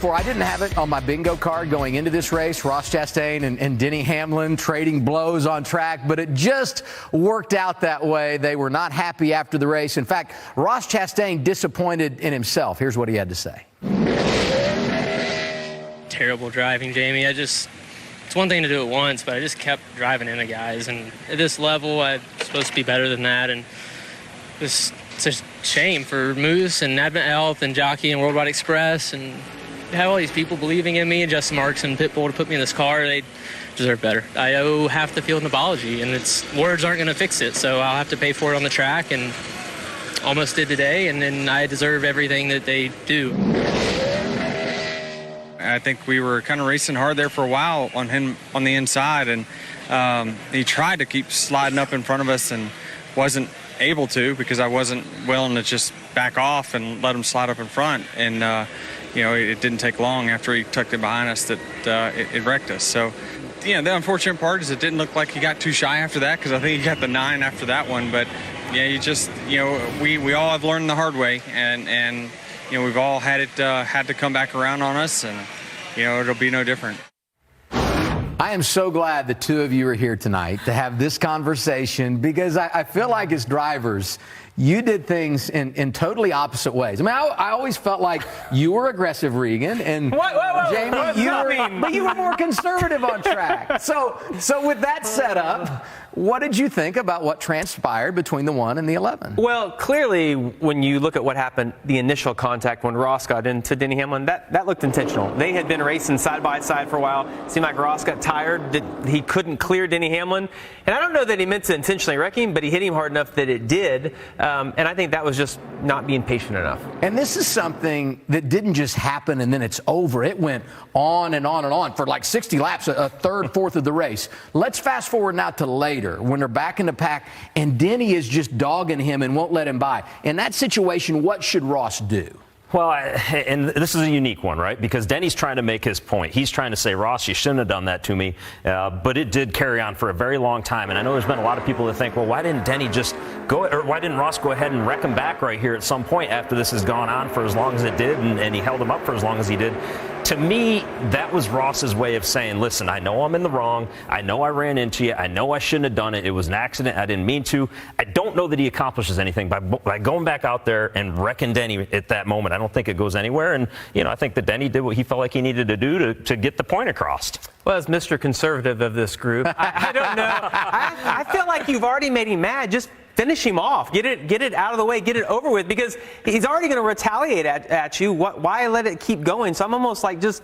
Before, I didn't have it on my bingo card going into this race, Ross Chastain and Denny Hamlin trading blows on track, but it just worked out that way. They were not happy after the race. In fact, Ross Chastain disappointed in himself. Here's what he had to say. Terrible driving, Jamie. It's one thing to do it once, but I just kept driving into guys. And at this level, I'm supposed to be better than that. And it's a shame for Moose and Advent Health and Jockey and Worldwide Express and have all these people believing in me and Justin Marks and Pitbull to put me in this car. They deserve better. I owe half the field an apology, and words aren't going to fix it, so I'll have to pay for it on the track, and almost did today, and then I deserve everything that they do. I think we were kind of racing hard there for a while on him on the inside, and he tried to keep sliding up in front of us and wasn't able to because I wasn't willing to just back off and let him slide up in front. And it didn't take long after he tucked it behind us that it wrecked us. So, the unfortunate part is it didn't look like he got too shy after that, because I think he got the 9 after that one. But, we all have learned the hard way, and we've all had to come back around on us, and, it'll be no different. I am so glad the two of you are here tonight to have this conversation, because I feel like as drivers, you did things in totally opposite ways. I mean, I always felt like you were aggressive, Regan, and Jamie, you were more conservative on track. So with that set up, what did you think about what transpired between the 1 and the 11? Well, clearly, when you look at what happened, the initial contact when Ross got into Denny Hamlin, that looked intentional. They had been racing side by side for a while. It seemed like Ross got tired, that he couldn't clear Denny Hamlin. And I don't know that he meant to intentionally wreck him, but he hit him hard enough that it did. And I think that was just not being patient enough. And this is something that didn't just happen and then it's over. It went on and on and on for like 60 laps, a third, fourth of the race. Let's fast forward now to later when they're back in the pack and Denny is just dogging him and won't let him by. In that situation, what should Ross do? Well, and this is a unique one, right? Because Denny's trying to make his point. He's trying to say, Ross, you shouldn't have done that to me. But it did carry on for a very long time. And I know there's been a lot of people that think, well, why didn't Denny just go, or why didn't Ross go ahead and wreck him back right here at some point after this has gone on for as long as it did, and he held him up for as long as he did? To me, that was Ross's way of saying, listen, I know I'm in the wrong. I know I ran into you. I know I shouldn't have done it. It was an accident. I didn't mean to. I don't know that he accomplishes anything by going back out there and wrecking Denny at that moment. I don't think it goes anywhere. And, I think that Denny did what he felt like he needed to do to get the point across. Well, as Mr. Conservative of this group, I don't know. I feel like you've already made him mad. Just finish him off. Get it out of the way. Get it over with, because he's already going to retaliate at you. Why let it keep going? So I'm almost like, just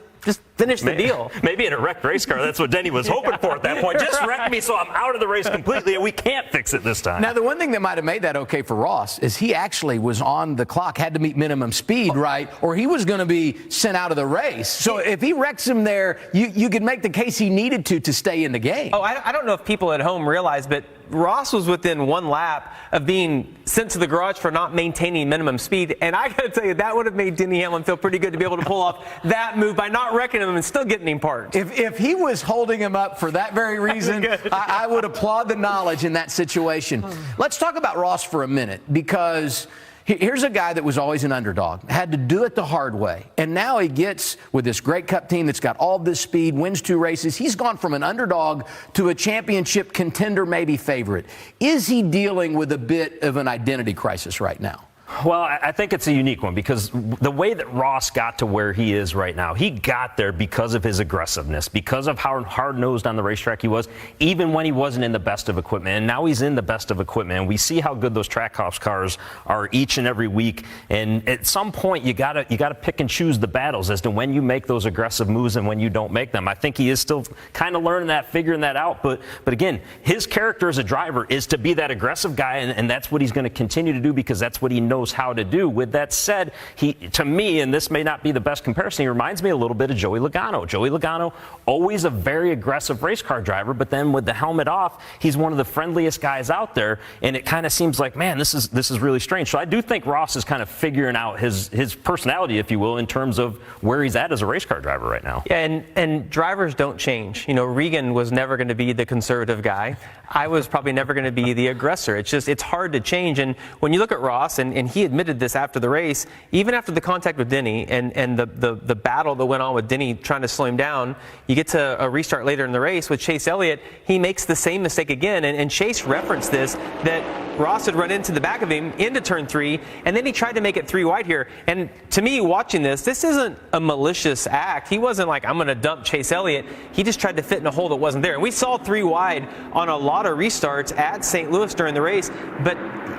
finish the deal. Maybe in a wrecked race car, that's what Denny was hoping for at that point. Just wreck me so I'm out of the race completely, and we can't fix it this time. Now, the one thing that might have made that okay for Ross is he actually was on the clock, had to meet minimum speed, right? Or he was going to be sent out of the race. So if he wrecks him there, you could make the case he needed to stay in the game. Oh, I don't know if people at home realize, but Ross was within 1 lap of being sent to the garage for not maintaining minimum speed. And I got to tell you, that would have made Denny Hamlin feel pretty good to be able to pull off that move by not wrecking him and still getting him parked. If he was holding him up for that very reason, I would applaud the knowledge in that situation. Let's talk about Ross for a minute, because here's a guy that was always an underdog, had to do it the hard way. And now he gets with this great Cup team that's got all this speed, wins 2 races. He's gone from an underdog to a championship contender, maybe favorite. Is he dealing with a bit of an identity crisis right now? Well, I think it's a unique one, because the way that Ross got to where he is right now, he got there because of his aggressiveness, because of how hard-nosed on the racetrack he was, even when he wasn't in the best of equipment. And now he's in the best of equipment, and we see how good those Trackhouse cars are each and every week. And at some point, you gotta pick and choose the battles as to when you make those aggressive moves and when you don't make them. I think he is still kind of learning that, figuring that out. But again, his character as a driver is to be that aggressive guy, and that's what he's going to continue to do, because that's what he knows how to do. With that said, to me, and this may not be the best comparison, he reminds me a little bit of Joey Logano. Joey Logano, always a very aggressive race car driver, but then with the helmet off, he's one of the friendliest guys out there, and it kind of seems like, man, this is really strange. So I do think Ross is kind of figuring out his personality, if you will, in terms of where he's at as a race car driver right now. Yeah, and drivers don't change. Regan was never going to be the conservative guy. I was probably never going to be the aggressor. It's hard to change. And when you look at Ross, and and he admitted this after the race, even after the contact with Denny and the battle that went on with Denny trying to slow him down, you get to a restart later in the race with Chase Elliott, he makes the same mistake again, and Chase referenced this, that Ross had run into the back of him into turn 3, and then he tried to make it 3 wide here. And to me, watching this isn't a malicious act. He wasn't like, I'm going to dump Chase Elliott. He just tried to fit in a hole that wasn't there. And we saw 3 wide on a lot of restarts at St. Louis during the race, but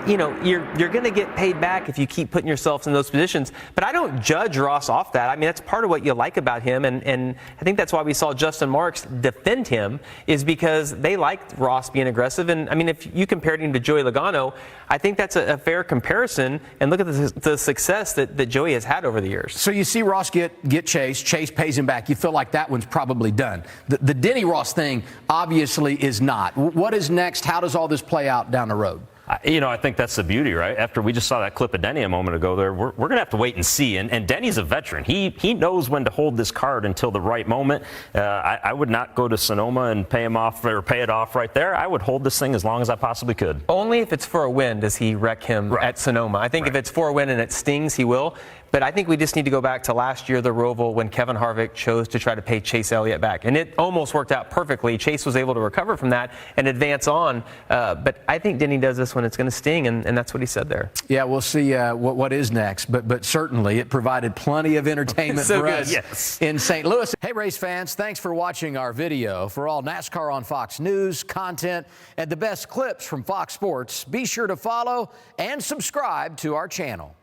you're going to get paid back if you keep putting yourself in those positions. But I don't judge Ross off that. I mean, that's part of what you like about him, and I think that's why we saw Justin Marks defend him, is because they liked Ross being aggressive. And I mean, if you compared him to Joey Logano, I think that's a fair comparison. And look at the success that Joey has had over the years. So you see Ross get Chase. Chase pays him back. You feel like that one's probably done. The Denny Ross thing obviously is not. What is next? How does all this play out down the road? I think that's the beauty, right? After we just saw that clip of Denny a moment ago there, we're going to have to wait and see. And Denny's a veteran. He knows when to hold this card until the right moment. I would not go to Sonoma and pay him off or pay it off right there. I would hold this thing as long as I possibly could. Only if it's for a win does he wreck him at Sonoma. I think if it's for a win and it stings, he will. But I think we just need to go back to last year, the Roval, when Kevin Harvick chose to try to pay Chase Elliott back. And it almost worked out perfectly. Chase was able to recover from that and advance on. But I think Denny does this when it's going to sting, and that's what he said there. Yeah, we'll see what is next. But certainly it provided plenty of entertainment for us in St. Louis. Hey, race fans, thanks for watching our video. For all NASCAR on Fox news, content, and the best clips from Fox Sports, be sure to follow and subscribe to our channel.